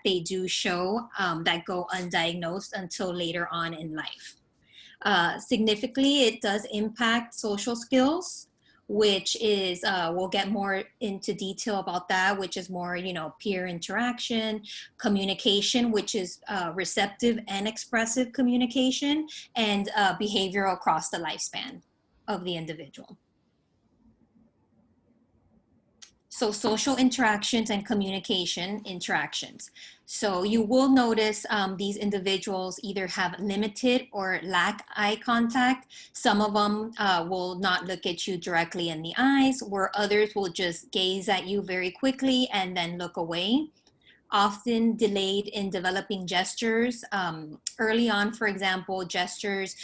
they do show that go undiagnosed until later on in life. Significantly, it does impact social skills, which is, we'll get more into detail about that, which is more, peer interaction, communication, which is receptive and expressive communication, and behavior across the lifespan of the individual. So social interactions and communication interactions. So you will notice these individuals either have limited or lack eye contact. Some of them will not look at you directly in the eyes, where others will just gaze at you very quickly and then look away. Often delayed in developing gestures. Early on, for example, gestures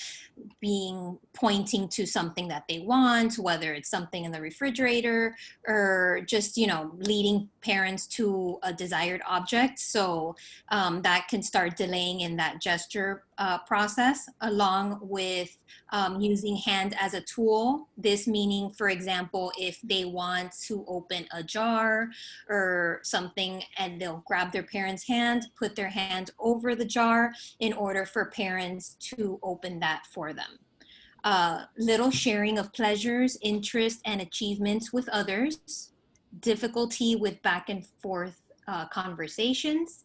being pointing to something that they want, whether it's something in the refrigerator or just, leading parents to a desired object. So that can start delaying in that gesture process, along with using hand as a tool. This meaning, for example, if they want to open a jar or something and they'll grab their parent's hand, put their hand over the jar in order for parents to open that for them. Little sharing of pleasures, interests, and achievements with others. Difficulty with back and forth conversations.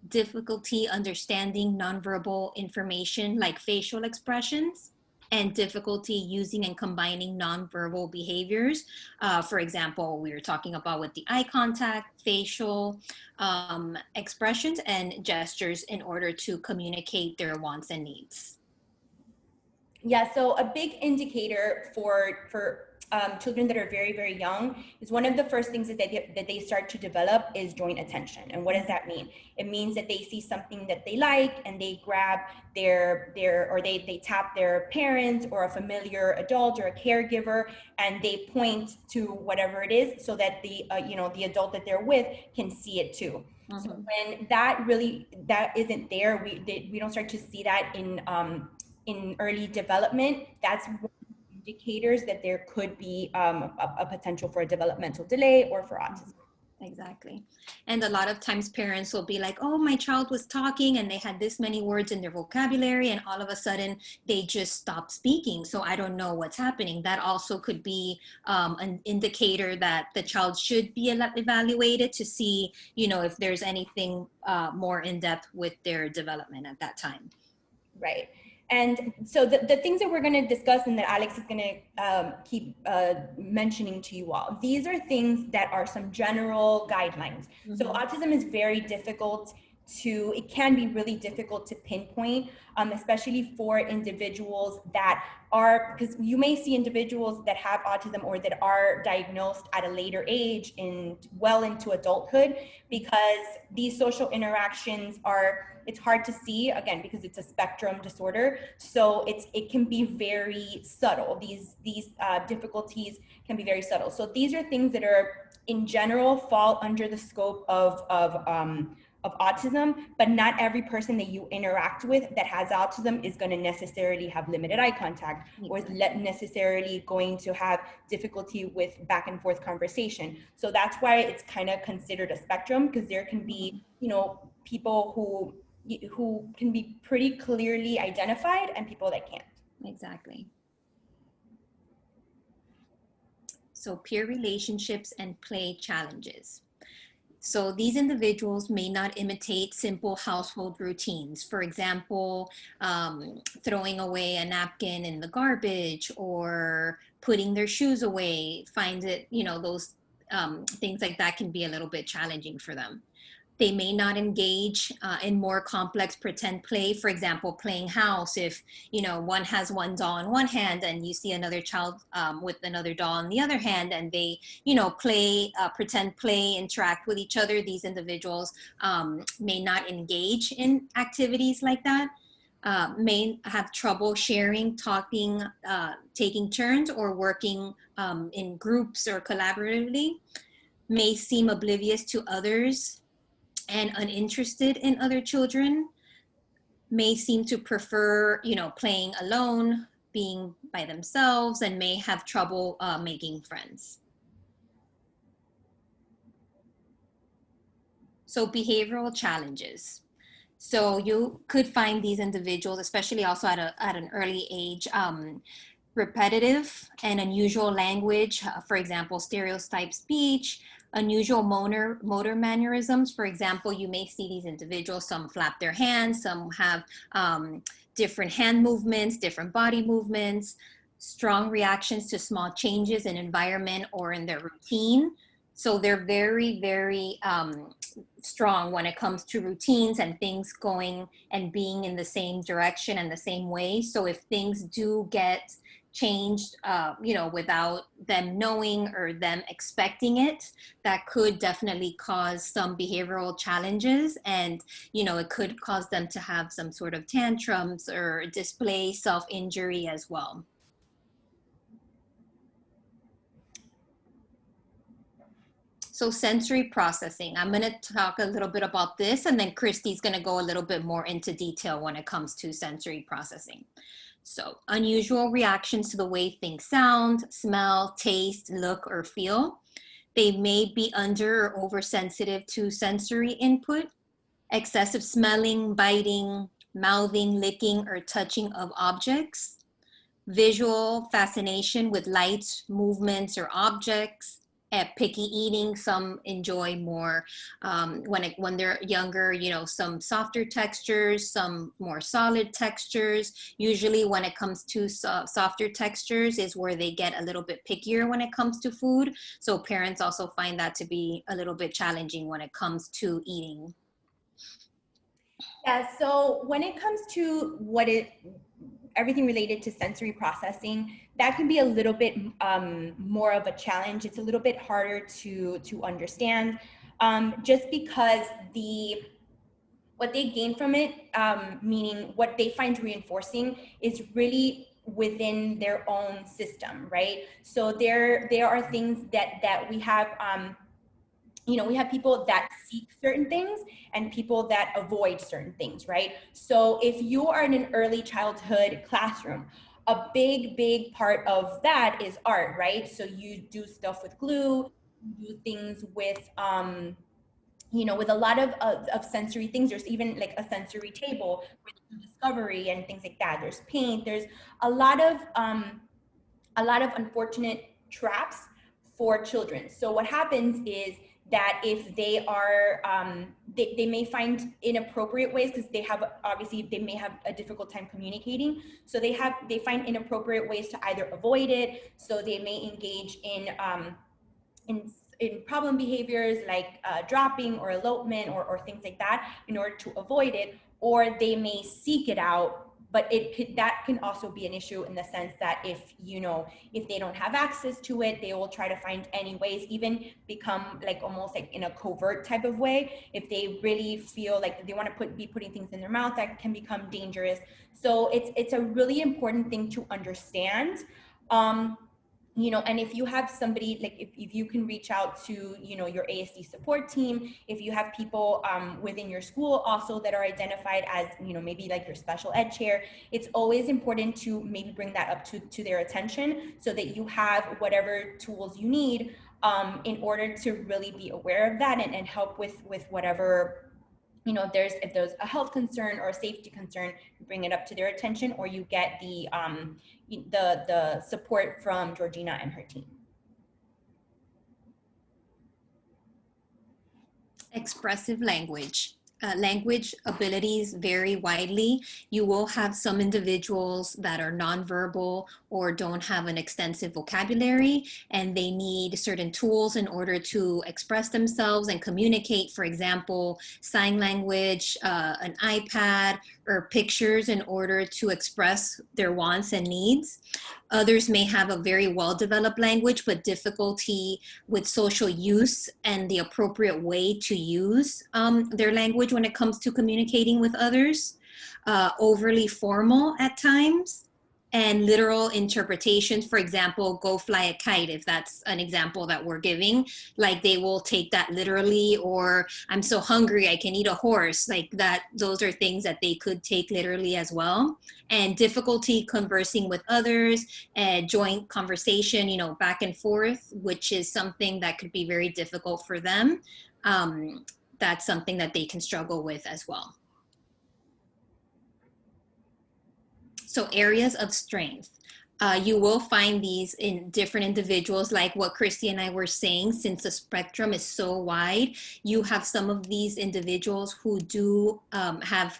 Difficulty understanding nonverbal information like facial expressions, and difficulty using and combining nonverbal behaviors. For example, we were talking about with the eye contact, facial expressions, and gestures in order to communicate their wants and needs. Yeah, so a big indicator for children that are very, very young is one of the first things that they start to develop is joint attention. And what does that mean? It means that they see something that they like and they grab they tap their parents or a familiar adult or a caregiver, and they point to whatever it is so that the adult that they're with can see it too. So when that isn't there, we don't start to see that in early development. That's one of the indicators that there could be a potential for a developmental delay or for autism. Exactly. And a lot of times parents will be like, oh, my child was talking and they had this many words in their vocabulary, and all of a sudden they just stopped speaking. So I don't know what's happening. That also could be an indicator that the child should be evaluated to see, if there's anything more in depth with their development at that time. Right. And so the things that we're going to discuss and that Alex is going to keep mentioning to you all, these are things that are some general guidelines. So autism is very difficult it can be really difficult to pinpoint, especially for individuals that are, because you may see individuals that have autism or that are diagnosed at a later age well into adulthood, because these social interactions it's hard to see, again, because it's a spectrum disorder. So it can be very subtle. These difficulties can be very subtle. So these are things that are in general fall under the scope of autism, but not every person that you interact with that has autism is going to necessarily have limited eye contact or is necessarily going to have difficulty with back and forth conversation. So that's why it's kind of considered a spectrum, because there can be, people who can be pretty clearly identified and people that can't. Exactly. So peer relationships and play challenges. So these individuals may not imitate simple household routines. For example, throwing away a napkin in the garbage or putting their shoes away. Find it, those things like that can be a little bit challenging for them. They may not engage in more complex pretend play. For example, playing house. If, one has one doll in one hand and you see another child with another doll in the other hand, and they, play, pretend play, interact with each other, these individuals may not engage in activities like that. May have trouble sharing, talking, taking turns, or working in groups or collaboratively. May seem oblivious to others and uninterested in other children. May seem to prefer, playing alone, being by themselves, and may have trouble making friends. So behavioral challenges. So you could find these individuals, especially also at an early age, repetitive and unusual language, for example, stereotype speech, unusual motor mannerisms. For example, you may see these individuals, some flap their hands, some have different hand movements, different body movements, strong reactions to small changes in environment or in their routine. So they're very, very strong when it comes to routines and things going and being in the same direction and the same way. So if things do get changed, without them knowing or them expecting it, that could definitely cause some behavioral challenges. And, it could cause them to have some sort of tantrums or display self-injury as well. So sensory processing, I'm going to talk a little bit about this, and then Christy's going to go a little bit more into detail when it comes to sensory processing. So unusual reactions to the way things sound, smell, taste, look, or feel. They may be under or oversensitive to sensory input. Excessive smelling, biting, mouthing, licking, or touching of objects. Visual fascination with lights, movements, or objects. Picky eating, some enjoy more when they're younger, some softer textures, some more solid textures. Usually when it comes to softer textures is where they get a little bit pickier when it comes to food. So parents also find that to be a little bit challenging when it comes to eating. Yeah, so when it comes to everything related to sensory processing, that can be a little bit more of a challenge. It's a little bit harder to understand, just because what they gain from it, meaning what they find reinforcing, is really within their own system, right? So there are things that we have. We have people that seek certain things and people that avoid certain things, right? So if you are in an early childhood classroom, a big part of that is art, right? So you do stuff with glue, you do things with, with a lot of sensory things. There's even like a sensory table with discovery and things like that. There's paint. There's a lot of unfortunate traps for children. So what happens is that if they are, they may find inappropriate ways, because they may have a difficult time communicating. So they find inappropriate ways to either avoid it. So they may engage in problem behaviors like dropping or elopement or things like that in order to avoid it, or they may seek it out. But that can also be an issue in the sense that if they don't have access to it, they will try to find any ways, even become like almost like in a covert type of way. If they really feel like they want to be putting things in their mouth, that can become dangerous. So it's a really important thing to understand. And if you have somebody, like if you can reach out to, your ASD support team, if you have people within your school also that are identified as, maybe like your special ed chair, it's always important to maybe bring that up to their attention so that you have whatever tools you need in order to really be aware of that and help with whatever, if there's a health concern or a safety concern, bring it up to their attention, or you get the support from Georgina and her team. Expressive language. Language abilities vary widely. You will have some individuals that are nonverbal or don't have an extensive vocabulary, and they need certain tools in order to express themselves and communicate. For example, sign language, an iPad, or pictures in order to express their wants and needs. Others may have a very well-developed language, but difficulty with social use and the appropriate way to use their language when it comes to communicating with others. Overly formal at times, and literal interpretations. For example, go fly a kite, if that's an example that we're giving, like they will take that literally, or I'm so hungry I can eat a horse, like that. Those are things that they could take literally as well. And difficulty conversing with others, joint conversation, back and forth, which is something that could be very difficult for them. that's something that they can struggle with as well. So areas of strength. You will find these in different individuals, like what Christy and I were saying. Since the spectrum is so wide, you have some of these individuals who do have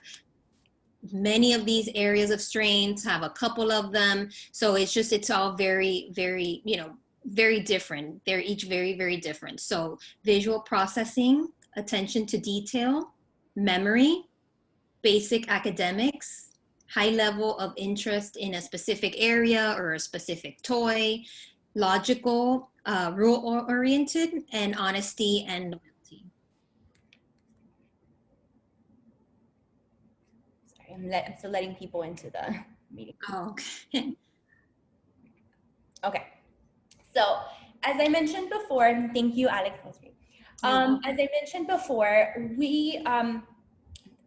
many of these areas of strengths, have a couple of them. So it's all very, very, very different. They're each very, very different. So visual processing, attention to detail, memory, basic academics, high level of interest in a specific area or a specific toy, logical, rule-oriented, and honesty and loyalty. Sorry, I'm still letting people into the meeting. Oh, okay. So as I mentioned before, thank you, Alex. As I mentioned before, we,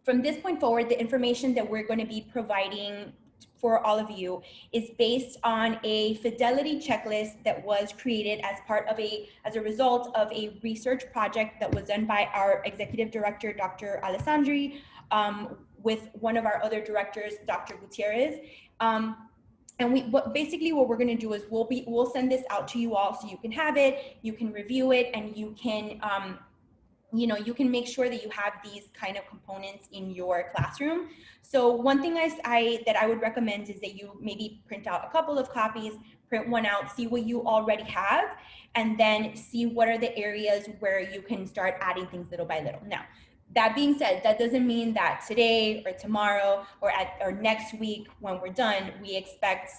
from this point forward, the information that we're going to be providing for all of you is based on a fidelity checklist that was created as a result of a research project that was done by our executive director, Dr. Alessandri, with one of our other directors, Dr. Gutierrez. And basically what we're going to do is we'll send this out to you all so you can have it, you can review it, and you can you can make sure that you have these kind of components in your classroom. So one thing that I would recommend is that you maybe print out a couple of copies, print one out, see what you already have, and then see what are the areas where you can start adding things little by little. Now, that being said, that doesn't mean that today or tomorrow or next week when we're done, we expect,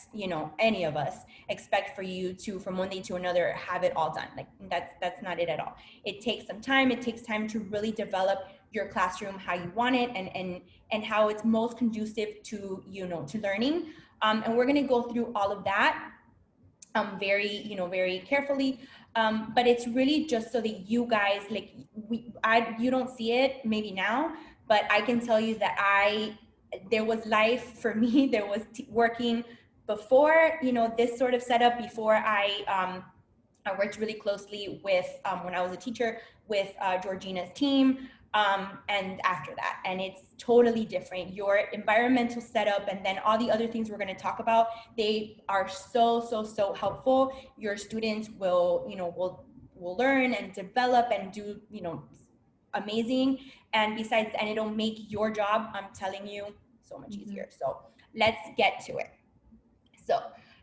any of us expect for you to, from one day to another, have it all done. Like that's not it at all. It takes some time. It takes time to really develop your classroom how you want it and how it's most conducive to, to learning. And we're going to go through all of that very carefully. But it's really just so that you guys, you don't see it maybe now, but I can tell you that there was life for me. There was working before, this sort of setup, before I worked really closely with, when I was a teacher, with Georgina's team. And after that, and it's totally different. Your environmental setup and then all the other things we're going to talk about, they are so helpful. Your students will learn and develop and do, amazing. And besides, and it'll make your job, I'm telling you, so much easier. So let's get to it. So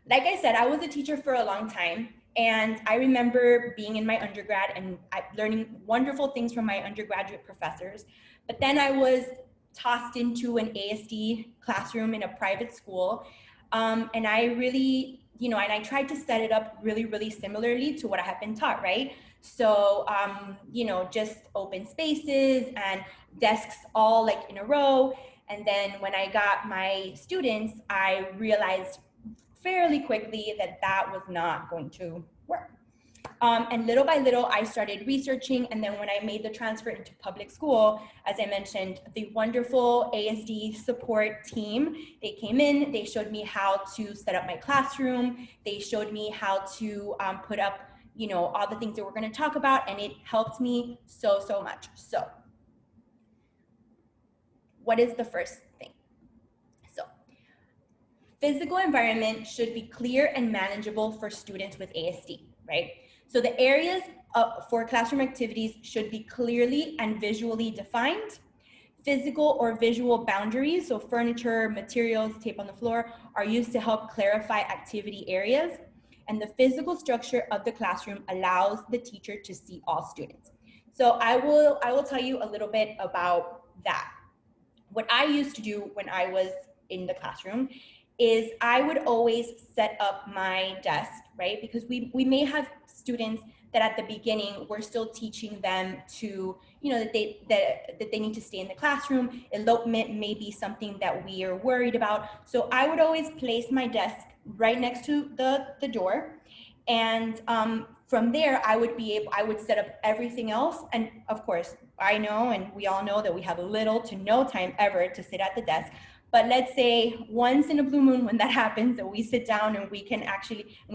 like I said, I was a teacher for a long time. And I remember being in my undergrad and learning wonderful things from my undergraduate professors. But then I was tossed into an ASD classroom in a private school. And I really, and I tried to set it up really similarly to what I had been taught, right? So, just open spaces and desks all like in a row. And then when I got my students, I realized fairly quickly that was not going to work. And little by little, I started researching. And then when I made the transfer into public school, as I mentioned, the wonderful ASD support team, they came in, they showed me how to set up my classroom. They showed me how to put up, all the things that we're going to talk about. And it helped me so much. So what is the first thing? Physical environment should be clear and manageable for students with ASD, right? So the areas for classroom activities should be clearly and visually defined. Physical or visual boundaries, so furniture, materials, tape on the floor, are used to help clarify activity areas. And the physical structure of the classroom allows the teacher to see all students. So I will tell you a little bit about that. What I used to do when I was in the classroom is I would always set up my desk, right? Because we may have students that at the beginning, we're still teaching them to, that they need to stay in the classroom. Elopement may be something that we are worried about. So I would always place my desk right next to the door. And from there, I would set up everything else. And of course, I know, and we all know that we have little to no time ever to sit at the desk. But let's say once in a blue moon when that happens, that we sit down and we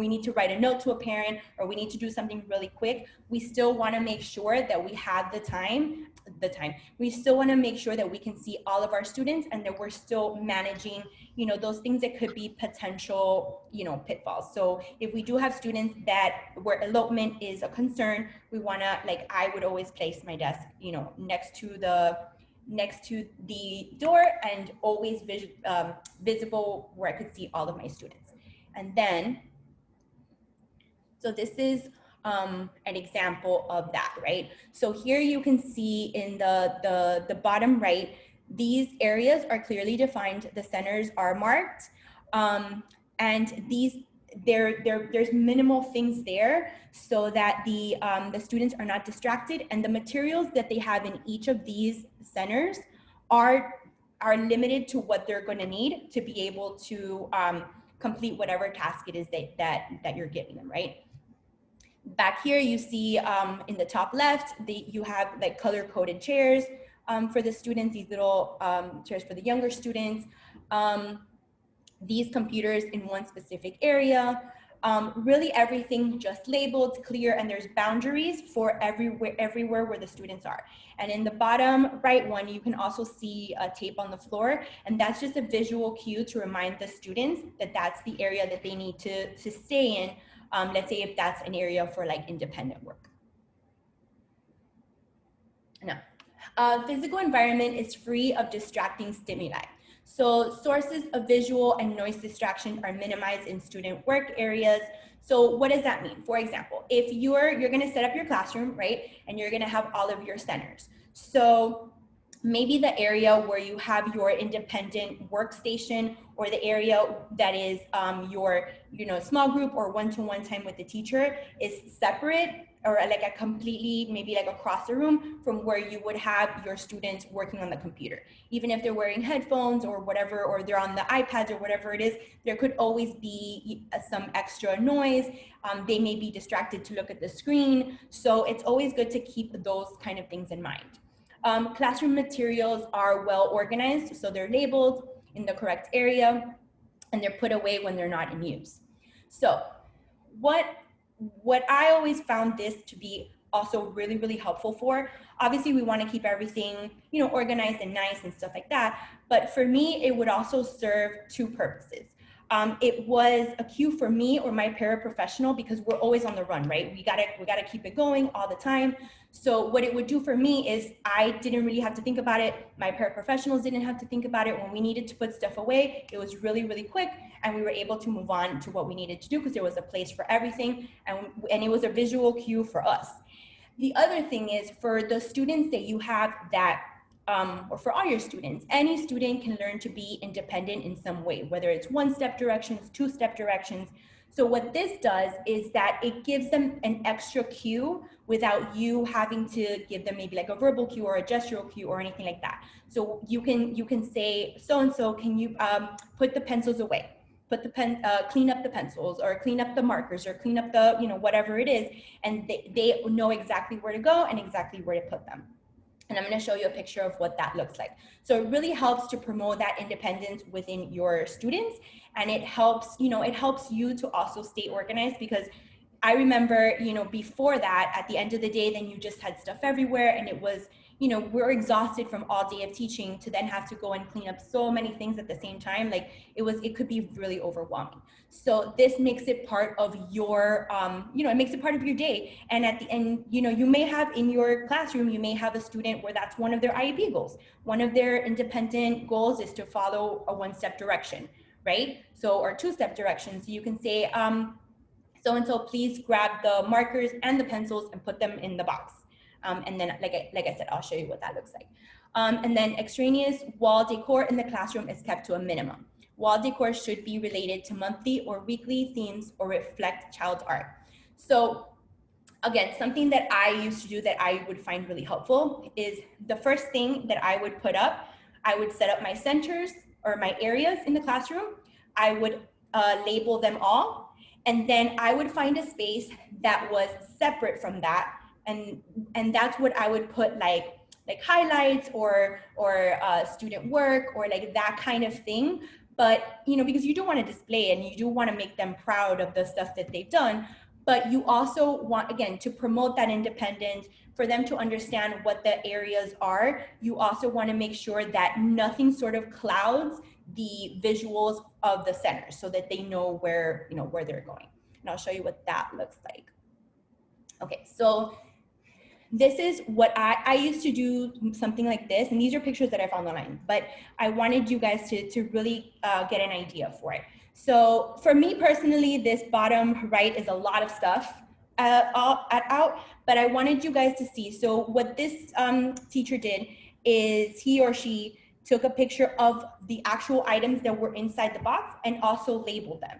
need to write a note to a parent or we need to do something really quick, we still want to make sure that we have the time the time. We still want to make sure that we can see all of our students and that we're still managing, you know, those things that could be potential, you know, pitfalls. So if we do have students that where elopement is a concern, we want to, like, I would always place my desk, you know, next to the door and always visible where I could see all of my students. And then, so this is an example of that, right? So here you can see in the bottom right, these areas are clearly defined. The centers are marked, and there's minimal things there so that the students are not distracted, and the materials that they have in each of these centers are limited to what they're going to need to be able to complete whatever task it is that you're giving them, right? Back here, you see in the top left, you have like color-coded chairs for the students, these little chairs for the younger students, these computers in one specific area, really everything just labeled, clear, and there's boundaries for everywhere where the students are. And in the bottom right one, you can also see a tape on the floor, and that's just a visual cue to remind the students that that's the area that they need to stay in. Let's say if that's an area for like independent work. Now, physical environment is free of distracting stimuli. So sources of visual and noise distraction are minimized in student work areas. So what does that mean? For example, if you're gonna set up your classroom, right? And you're gonna have all of your centers. So maybe the area where you have your independent workstation, or the area that is your, you know, small group or one-to-one time with the teacher is separate, or like a completely, maybe like across the room from where you would have your students working on the computer. Even if they're wearing headphones or whatever, or they're on the iPads or whatever it is, there could always be some extra noise. They may be distracted to look at the screen. So it's always good to keep those kind of things in mind. Classroom materials are well organized, so they're labeled in the correct area, and they're put away when they're not in use. So what I always found this to be also really, really helpful for, obviously we want to keep everything, you know, organized and nice and stuff like that, but for me, it would also serve two purposes. It was a cue for me or my paraprofessional, because we're always on the run, right? We gotta keep it going all the time. So what it would do for me is I didn't really have to think about it. My paraprofessionals didn't have to think about it. When we needed to put stuff away, it was really, really quick, and we were able to move on to what we needed to do because there was a place for everything, and it was a visual cue for us. The other thing is, for the students that you have that, or for all your students, any student can learn to be independent in some way, whether it's one-step directions, two-step directions. So what this does is that it gives them an extra cue without you having to give them maybe like a verbal cue or a gestural cue or anything like that. So you can say, so-and-so, can you put the pencils away? Put the clean up the pencils, or clean up the markers, or clean up the, you know, whatever it is. And they know exactly where to go and exactly where to put them. And I'm going to show you a picture of what that looks like. So it really helps to promote that independence within your students. And it helps, you know, it helps you to also stay organized, because I remember, you know, before that, at the end of the day, then you just had stuff everywhere, and it was, you know, we're exhausted from all day of teaching to then have to go and clean up so many things at the same time. Like it could be really overwhelming. So this makes it part of your, you know, it makes it part of your day. And at the end, you know, you may have in your classroom, you may have a student where that's one of their IEP goals. One of their independent goals is to follow a one-step direction, right? So, or two-step directions. So you can say, so-and-so, please grab the markers and the pencils and put them in the box. And then, like I said, I'll show you what that looks like. And then extraneous wall decor in the classroom is kept to a minimum. Wall decor should be related to monthly or weekly themes or reflect child's art. So again, something that I used to do that I would find really helpful is the first thing that I would put up, I would set up my centers or my areas in the classroom. I would label them all. And then I would find a space that was separate from that. And that's what I would put like highlights or student work or like that kind of thing. But, you know, because you do want to display and you do want to make them proud of the stuff that they've done. but you also want, again, to promote that independence, for them to understand what the areas are. You also want to make sure that nothing sort of clouds the visuals of the center, so that they know where, where they're going. And I'll show you what that looks like. Okay, so this is what I used to do, something like this, and these are pictures that I found online, but I wanted you guys to really get an idea for it. So for me personally, this bottom right is a lot of stuff out, but I wanted you guys to see. So what this teacher did is he or she took a picture of the actual items that were inside the box and also labeled them.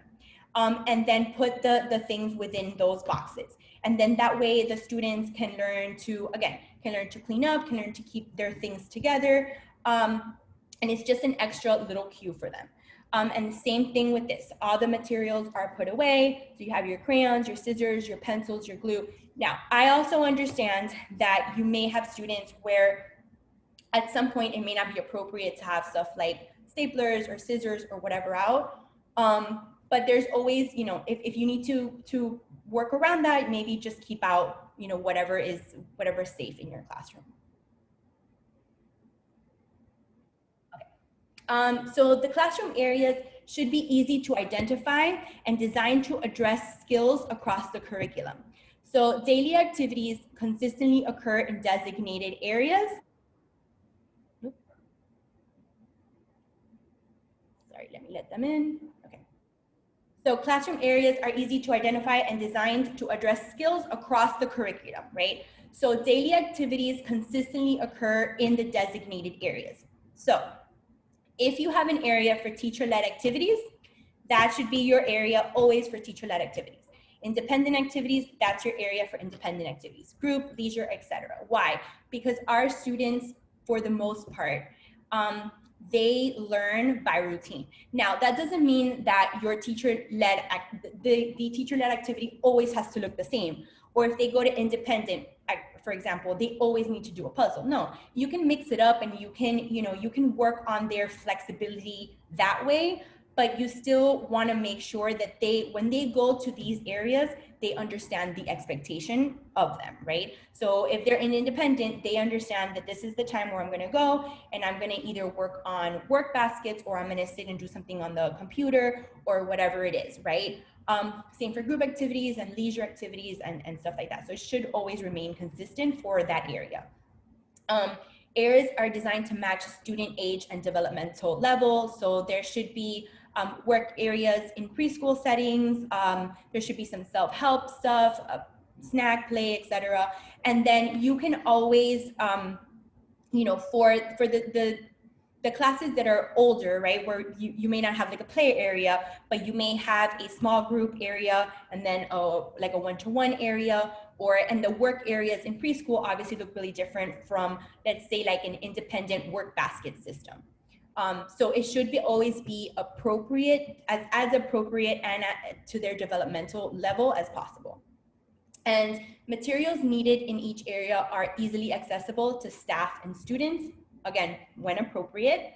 And then put the things within those boxes. And then that way the students can learn to, again, can learn to clean up, can learn to keep their things together. And it's just an extra little cue for them. And the same thing with this, all the materials are put away. So you have your crayons, your scissors, your pencils, your glue. Now, I also understand that you may have students where at some point it may not be appropriate to have stuff like staplers or scissors or whatever out. But there's always, if you need to work around that, maybe just keep out, whatever's safe in your classroom. Okay. So the classroom areas should be easy to identify and designed to address skills across the curriculum. So daily activities consistently occur in designated areas. Sorry, let me let them in. Okay. So classroom areas are easy to identify and designed to address skills across the curriculum, right? So daily activities consistently occur in the designated areas. So if you have an area for teacher-led activities, that should be your area always for teacher-led activities. Independent activities, that's your area for independent activities. Group, leisure, etc. Why? Because our students, for the most part, they learn by routine. Now, that doesn't mean that your teacher-led, the teacher-led activity always has to look the same. Or if they go to independent, for example, they always need to do a puzzle. No, you can mix it up and you can, you can work on their flexibility that way, but you still want to make sure that when they go to these areas, they understand the expectation of them, right? So if they're in independent, they understand that this is the time where I'm going to go and I'm going to either work on work baskets or I'm going to sit and do something on the computer or whatever it is, right? Same for group activities and leisure activities and stuff like that. So it should always remain consistent for that area. Areas are designed to match student age and developmental level. So there should be work areas in preschool settings. There should be some self-help stuff, snack play, etc. And then you can always, for the classes that are older, right, where you may not have like a play area, but you may have a small group area and then like a one-to-one area, and the work areas in preschool obviously look really different from, let's say, like an independent work basket system. So it should always be appropriate, as appropriate and to their developmental level as possible. And materials needed in each area are easily accessible to staff and students, again, when appropriate.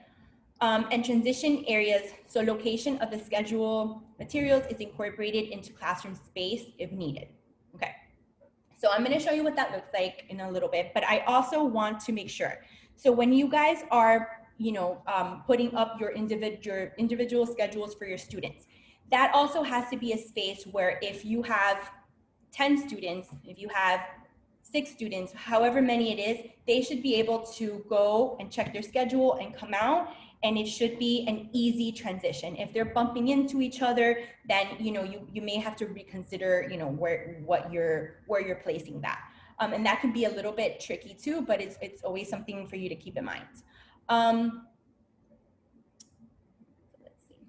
And transition areas, so location of the schedule materials is incorporated into classroom space if needed. Okay, so I'm going to show you what that looks like in a little bit, but I also want to make sure. So when you guys are, putting up your individual schedules for your students, that also has to be a space where if you have 10 students, if you have 6 students, however many it is, they should be able to go and check their schedule and come out, and it should be an easy transition. If they're bumping into each other, then you may have to reconsider where you're placing that, and that can be a little bit tricky too, but it's always something for you to keep in mind. Let's see.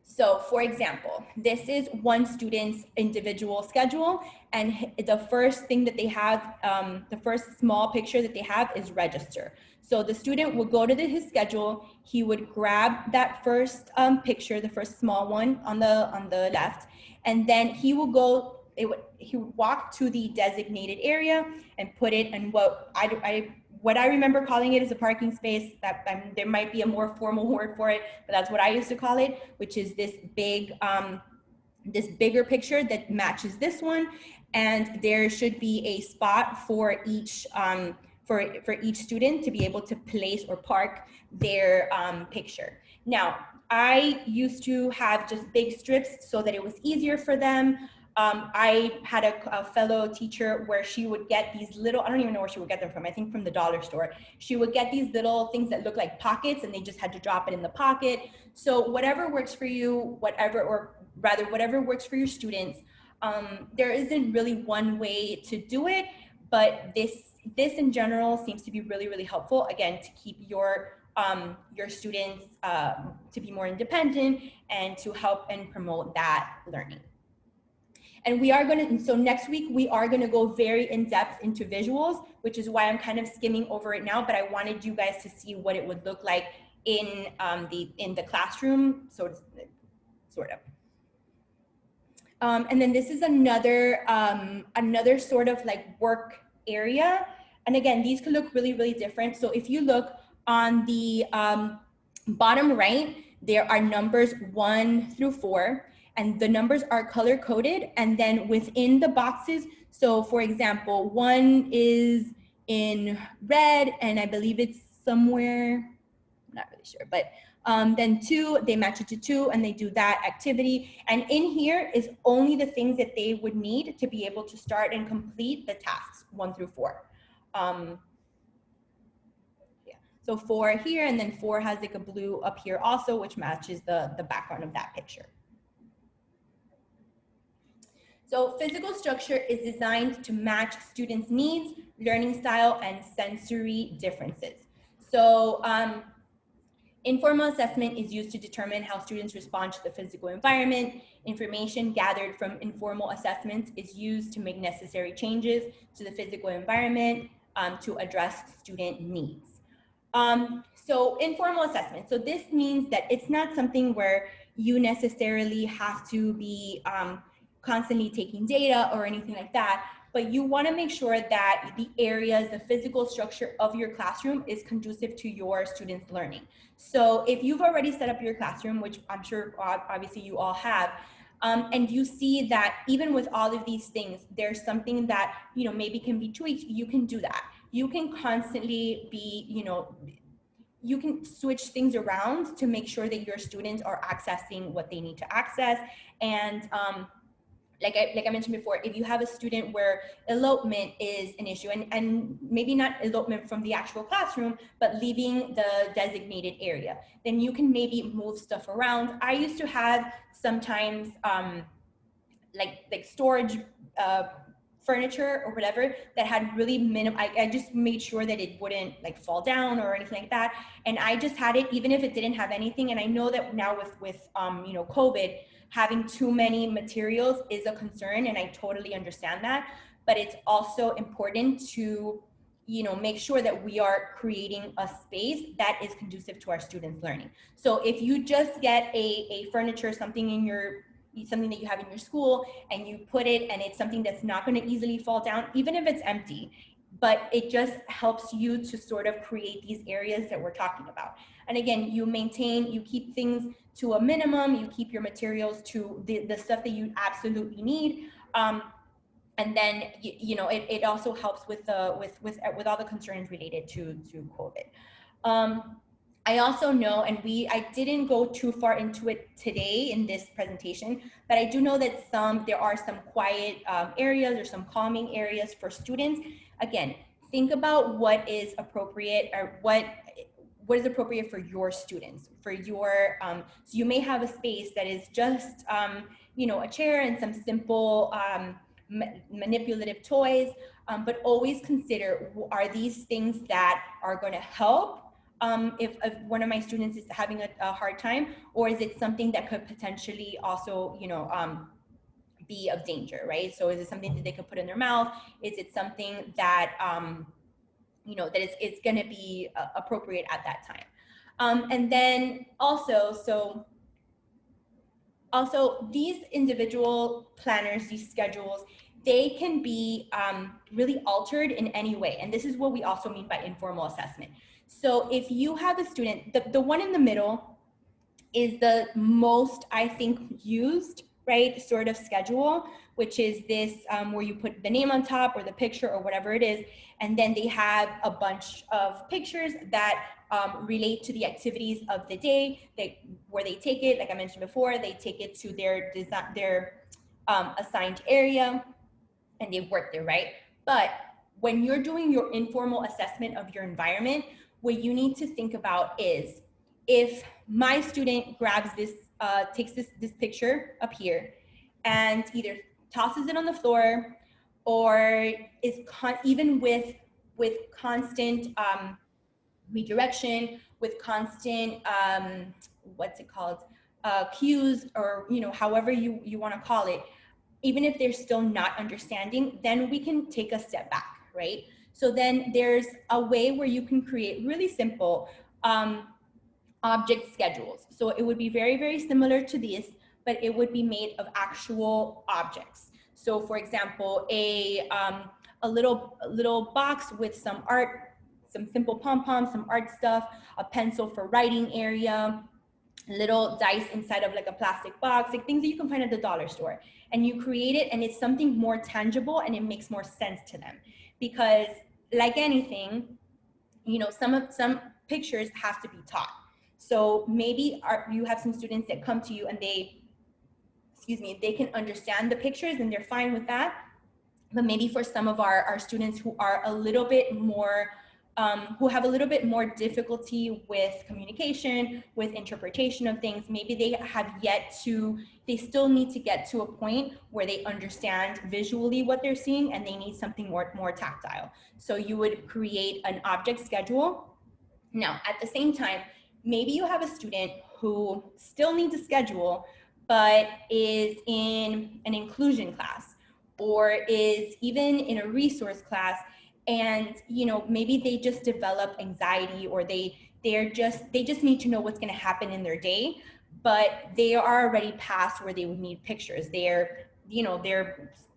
So for example, this is one student's individual schedule, and the first thing that they have, the first small picture that they have is register. So the student would go to his schedule, he would grab that first picture, the first small one on the left, and then he will go, he would walk to the designated area and put it in what I remember calling it is a parking space. That there might be a more formal word for it, but that's what I used to call it, which is this big this bigger picture that matches this one, and there should be a spot for each for each student to be able to place or park their picture. Now, I used to have just big strips so that it was easier for them. I had a fellow teacher where she would get these little, I don't even know where she would get them from, I think from the dollar store. She would get these little things that look like pockets, and they just had to drop it in the pocket. So whatever works for you, whatever works for your students. There isn't really one way to do it, but this in general seems to be really, really helpful, again, to keep your students to be more independent and to help and promote that learning. And we are going to, so next week, we are going to go very in depth into visuals, which is why I'm kind of skimming over it now, but I wanted you guys to see what it would look like in the classroom, so sort of. And then this is another sort of like work area. And again, these could look really, really different. So if you look on the bottom right, there are numbers 1 through 4. And the numbers are color coded, and then within the boxes, so for example, 1 is in red, and I believe it's somewhere, I'm not really sure, but then 2, they match it to 2, and they do that activity. And in here is only the things that they would need to be able to start and complete the tasks 1 through 4. Yeah, so 4 here, and then 4 has like a blue up here also, which matches the background of that picture. So physical structure is designed to match students' needs, learning style, and sensory differences. So informal assessment is used to determine how students respond to the physical environment. Information gathered from informal assessments is used to make necessary changes to the physical environment to address student needs. So informal assessment. So this means that it's not something where you necessarily have to be constantly taking data or anything like that, but you want to make sure that the areas, the physical structure of your classroom is conducive to your students' learning. So if you've already set up your classroom, which I'm sure obviously you all have, and you see that even with all of these things, there's something that, you know, maybe can be tweaked, you can do that. You can constantly be, you know, you can switch things around to make sure that your students are accessing what they need to access. And like I mentioned before, if you have a student where elopement is an issue, and maybe not elopement from the actual classroom, but leaving the designated area, then you can maybe move stuff around. I used to have sometimes like storage furniture or whatever that had really minimal, I just made sure that it wouldn't like fall down or anything like that. And I just had it, even if it didn't have anything. And I know that now with you know, COVID, having too many materials is a concern, and I totally understand that. But it's also important to, you know, make sure that we are creating a space that is conducive to our students' learning. So if you just get a furniture, something in your, something that you have in your school, and you put it, and it's something that's not going to easily fall down, even if it's empty, but it just helps you to sort of create these areas that we're talking about. And again, you maintain, you keep things to a minimum, you keep your materials to the stuff that you absolutely need. And then, you know, it also helps with all the concerns related to COVID. I also know, and I didn't go too far into it today in this presentation, but I do know that there are some quiet areas or some calming areas for students. Again, think about what is appropriate, or what is appropriate for your students, for your, so you may have a space that is just, you know, a chair and some simple manipulative toys, but always consider, are these things that are going to help if one of my students is having a hard time, or is it something that could potentially also, you know, be of danger, right? So is it something that they could put in their mouth? Is it something that, you know, that it's going to be appropriate at that time? And then also these individual planners, these schedules, they can be really altered in any way. And this is what we also mean by informal assessment. So if you have a student, the one in the middle is the most, I think, used right, sort of schedule, which is this where you put the name on top or the picture or whatever it is, and then they have a bunch of pictures that relate to the activities of the day, where they take it, like I mentioned before, they take it to their assigned area and they work there, right? But when you're doing your informal assessment of your environment, what you need to think about is, if my student grabs this, takes this picture up here and either tosses it on the floor or is even with constant redirection, with constant what's it called, cues, or however you want to call it, even if they're still not understanding, then we can take a step back, right? So then there's a way where you can create really simple object schedules. So it would be very, very similar to this, but it would be made of actual objects. So for example, a little box with some art, some simple pom-poms, some art stuff, a pencil for writing area, little dice inside of like a plastic box, like things that you can find at the dollar store. And you create it and it's something more tangible and it makes more sense to them. Because like anything, some pictures have to be taught. So maybe you have some students that come to you and they can understand the pictures and they're fine with that. But maybe for some of our students who are a little bit more who have a little bit more difficulty with communication, with interpretation of things, maybe they still need to get to a point where they understand visually what they're seeing and they need something more tactile. So you would create an object schedule. Now, at the same time, maybe you have a student who still needs a schedule, but is in an inclusion class or is even in a resource class, and maybe they just develop anxiety, or they just need to know what's going to happen in their day, but they are already past where they would need pictures. They're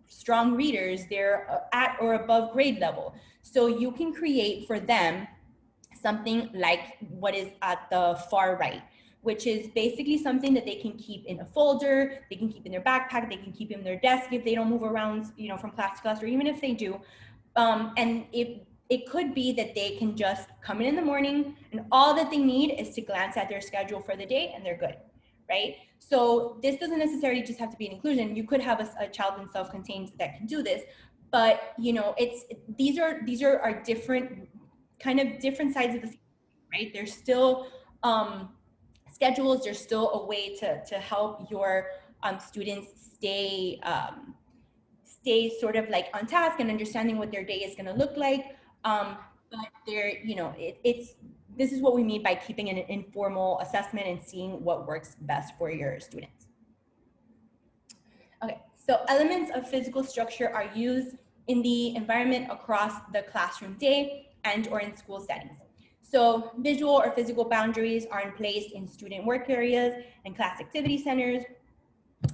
strong readers, they're at or above grade level. So you can create for them something like what is at the far right, which is basically something that they can keep in a folder, they can keep in their backpack, they can keep in their desk if they don't move around, from class to class, or even if they do. And it could be that they can just come in the morning and all that they need is to glance at their schedule for the day and they're good, right? So this doesn't necessarily just have to be an inclusion. You could have a child in self-contained that can do this, but these are different, kind of different sides of the, right? There's still schedules, there's still a way to help your students stay sort of like on task and understanding what their day is going to look like. But this is what we mean by keeping an informal assessment and seeing what works best for your students. Okay, so elements of physical structure are used in the environment across the classroom day and or in school settings. So visual or physical boundaries are in place in student work areas and class activity centers.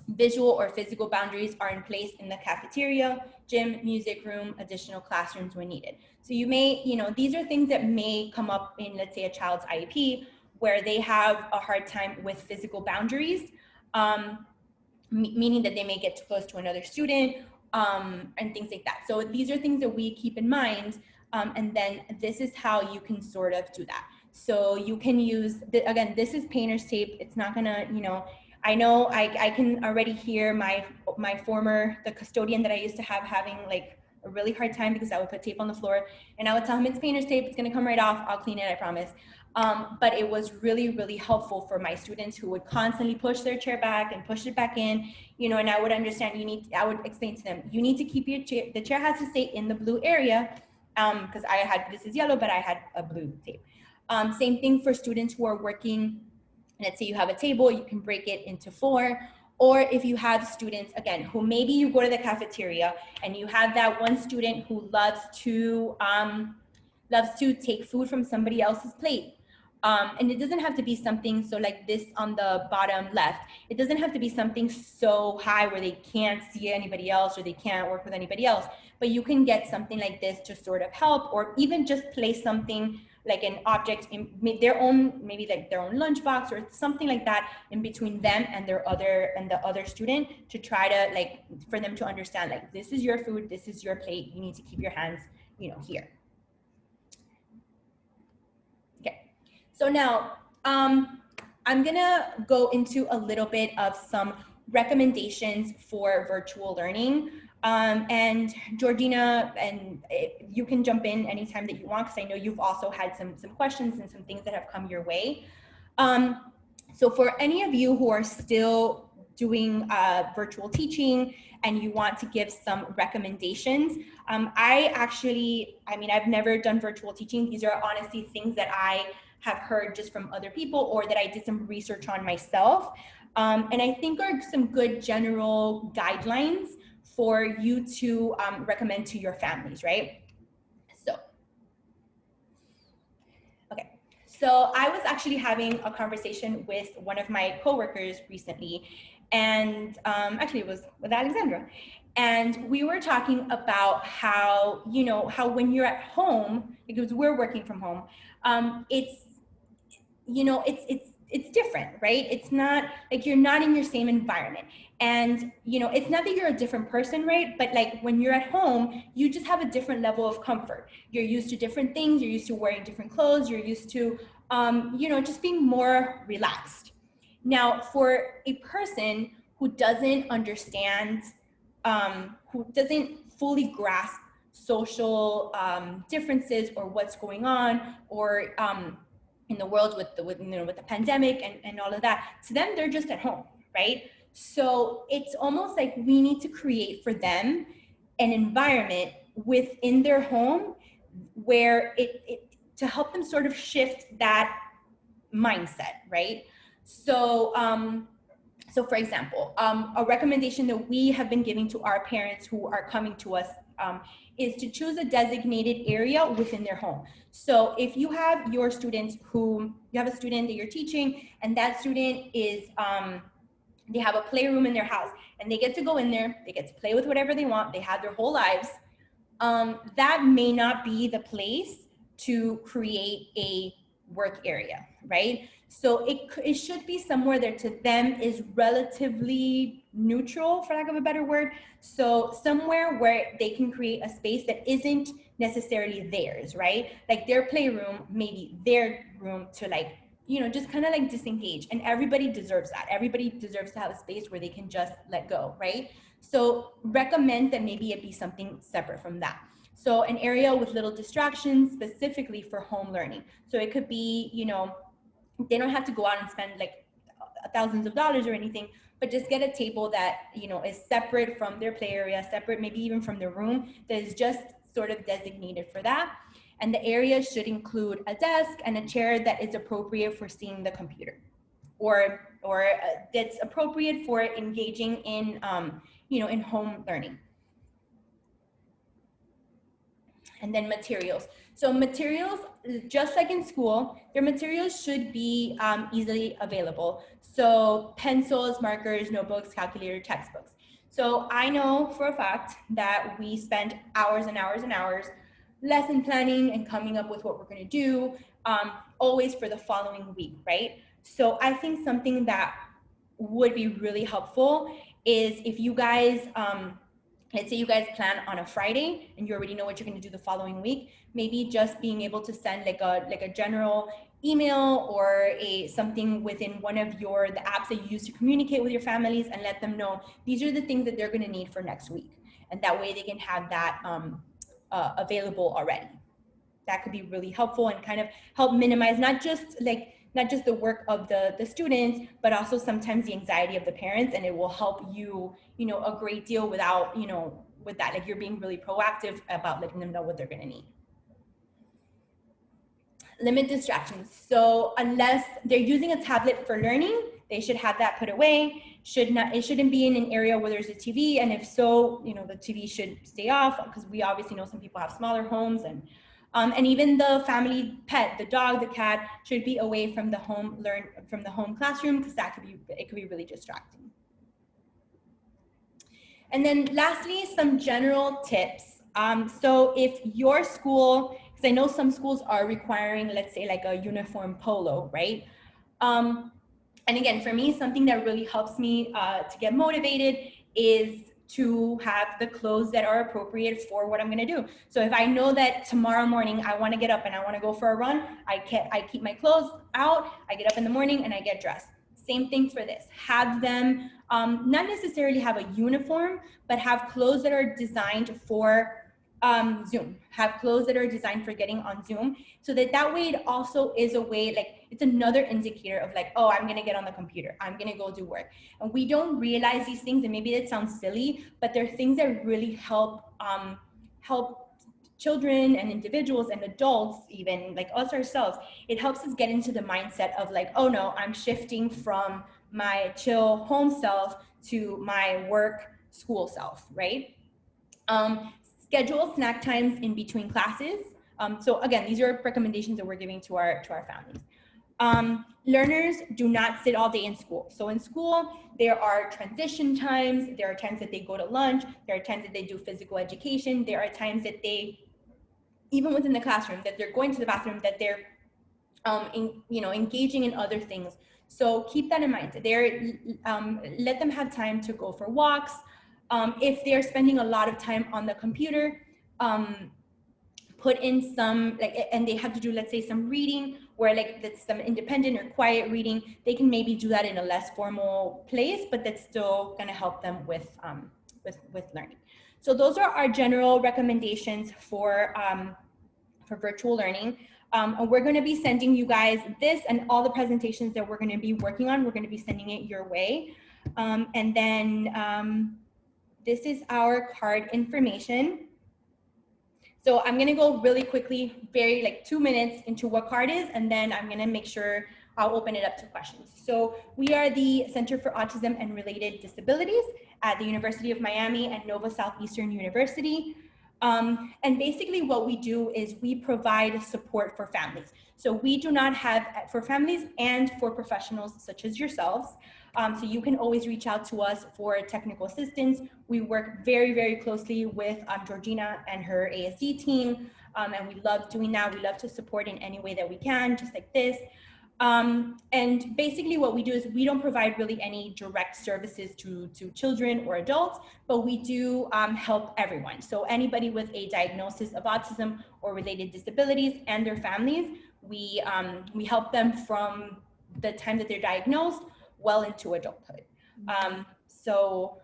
Visual or physical boundaries are in place in the cafeteria, gym, music room, additional classrooms when needed. So you may, these are things that may come up in, let's say, a child's IEP, where they have a hard time with physical boundaries, meaning that they may get too close to another student and things like that. So these are things that we keep in mind, and then this is how you can sort of do that. So you can use, again, this is painter's tape. It's not gonna, I know I can already hear the custodian that I used to have having like a really hard time because I would put tape on the floor and I would tell him it's painter's tape, it's gonna come right off, I'll clean it, I promise. But it was really, really helpful for my students who would constantly push their chair back and push it back in, and I would understand I would explain to them, you need to keep your chair, the chair has to stay in the blue area, because this is yellow, but I had a blue tape. Same thing for students who are working. Let's say you have a table, you can break it into 4. Or if you have students, again, who maybe you go to the cafeteria and you have that one student who loves to take food from somebody else's plate. And it doesn't have to be something, so like this on the bottom left, it doesn't have to be something so high where they can't see anybody else or they can't work with anybody else, but you can get something like this to sort of help, or even just place something like an object in their own, maybe like their own lunchbox or something like that in between them and the other student, to try to like, for them to understand, like, this is your food, this is your plate, you need to keep your hands, you know, here. Okay, so now I'm gonna go into a little bit of some recommendations for virtual learning. And Georgina, and you can jump in anytime that you want, because I know you've also had some questions and some things that have come your way. So for any of you who are still doing virtual teaching and you want to give some recommendations, I mean, I've never done virtual teaching. These are honestly things that I have heard just from other people or that I did some research on myself. And I think are some good general guidelines for you to recommend to your families, right? So, okay. So I was actually having a conversation with one of my coworkers recently, and actually it was with Alexandra. And we were talking about how, you know, how when you're at home, because we're working from home, it's, you know, it's different, right? It's not like you're not in your same environment. And, you know, it's not that you're a different person, right? But like when you're at home, you just have a different level of comfort. You're used to different things. You're used to wearing different clothes. You're used to, you know, just being more relaxed. Now, for a person who doesn't understand, who doesn't fully grasp social differences or what's going on, or in the world with the pandemic and all of that, to them, they're just at home, right? So it's almost like we need to create for them an environment within their home where it to help them sort of shift that mindset, right? So so for example, a recommendation that we have been giving to our parents who are coming to us is to choose a designated area within their home. So if you have your students who, you have a student that you're teaching and that student is, they have a playroom in their house and they get to go in there, they get to play with whatever they want, they have their whole lives, that may not be the place to create a work area, right? So it should be somewhere that to them is relatively neutral, for lack of a better word. So somewhere where they can create a space that isn't necessarily theirs, right? Like their playroom, maybe their room to like, you know, just kind of like disengage. And everybody deserves that. Everybody deserves to have a space where they can just let go, right? So recommend that maybe it be something separate from that. So an area with little distractions specifically for home learning. So it could be, you know, they don't have to go out and spend like thousands of dollars or anything, but just get a table that, you know, is separate from their play area, separate maybe even from their room, that is just sort of designated for that. And the area should include a desk and a chair that is appropriate for seeing the computer, or that's appropriate for engaging in, you know, in home learning. And then materials. So materials, just like in school, their materials should be easily available. So pencils, markers, notebooks, calculator, textbooks. So I know for a fact that we spend hours and hours and hours lesson planning and coming up with what we're going to do, always for the following week, right? So I think something that would be really helpful is if you guys, let's say you guys plan on a Friday and you already know what you're going to do the following week, maybe just being able to send like a general email or something within one of the apps that you use to communicate with your families, and let them know these are the things that they're going to need for next week. And that way they can have that available already. That could be really helpful and kind of help minimize not just the work of the students, but also sometimes the anxiety of the parents, and it will help you, you know, a great deal without, you know, with that, like you're being really proactive about letting them know what they're going to need. Limit distractions. So unless they're using a tablet for learning, they should have that put away. It shouldn't be in an area where there's a TV, and if so, you know, the TV should stay off, because we obviously know some people have smaller homes, and even the family pet, the dog, the cat, should be away from the home classroom, because it could be really distracting. And then lastly, some general tips. So if your school because I know some schools are requiring, let's say, like a uniform polo, right? And again, for me, something that really helps me to get motivated is to have the clothes that are appropriate for what I'm going to do. So if I know that tomorrow morning I want to get up and I want to go for a run, I keep my clothes out, I get up in the morning and I get dressed. Same thing for this. Have them not necessarily have a uniform, but have clothes that are designed for Zoom. Have clothes that are designed for getting on Zoom, so that way it also is a way, like, it's another indicator of like, oh, I'm gonna get on the computer, I'm gonna go do work. And we don't realize these things, and maybe that sounds silly, but they're things that really help help children and individuals and adults, even like us ourselves. It helps us get into the mindset of like, oh no, I'm shifting from my chill home self to my work school self, right? Schedule snack times in between classes. So again, these are recommendations that we're giving to our families. Learners do not sit all day in school. So in school, there are transition times, there are times that they go to lunch, there are times that they do physical education, there are times that they, even within the classroom, that they're going to the bathroom, that they're engaging in other things. So keep that in mind. Let them have time to go for walks. If they're spending a lot of time on the computer, put in some, like, and they have to do, let's say, some reading, where like that's some independent or quiet reading, they can maybe do that in a less formal place, but that's still going to help them with learning. So those are our general recommendations for virtual learning. And we're going to be sending you guys this and all the presentations that we're going to be working on. We're going to be sending it your way. And then this is our card information. So I'm going to go really quickly, very like 2 minutes, into what CARD is, and then I'm going to make sure I'll open it up to questions. So we are the Center for Autism and Related Disabilities at the University of Miami and Nova Southeastern University. And basically what we do is we provide support for families. So we do not have, for families and for professionals such as yourselves. So you can always reach out to us for technical assistance. We work very, very closely with Georgina and her ASD team. And we love doing that. We love to support in any way that we can, just like this. And basically what we do is we don't provide really any direct services to children or adults, but we do help everyone. So anybody with a diagnosis of autism or related disabilities and their families, we help them from the time that they're diagnosed well into adulthood. So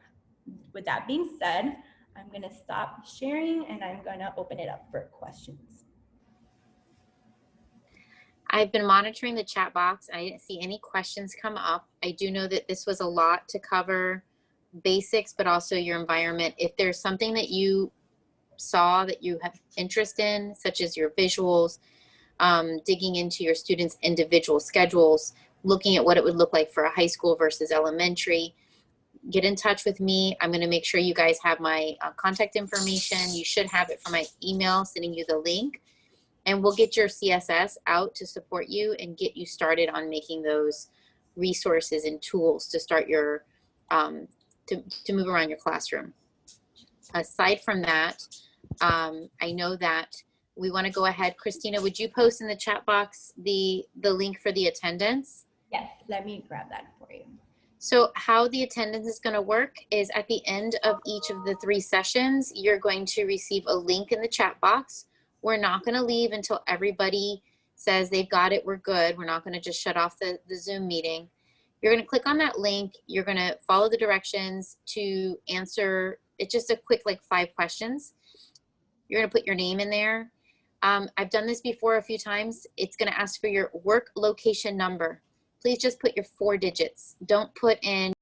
with that being said, I'm gonna stop sharing and I'm gonna open it up for questions. I've been monitoring the chat box. I didn't see any questions come up. I do know that this was a lot to cover, basics, but also your environment. If there's something that you saw that you have interest in, such as your visuals, digging into your students' individual schedules, looking at what it would look like for a high school versus elementary, get in touch with me. I'm going to make sure you guys have my contact information. You should have it from my email, sending you the link. And we'll get your CSS out to support you and get you started on making those resources and tools to start your, to move around your classroom. Aside from that, I know that we want to go ahead. Christina, would you post in the chat box the link for the attendance? Yes, let me grab that for you. So how the attendance is going to work is at the end of each of the 3 sessions, you're going to receive a link in the chat box. We're not going to leave until everybody says they've got it, we're good. We're not going to just shut off the Zoom meeting. You're going to click on that link. You're going to follow the directions to answer. It's just a quick, like, 5 questions. You're going to put your name in there. I've done this before a few times. It's going to ask for your work location number. Please just put your 4 digits. Don't put in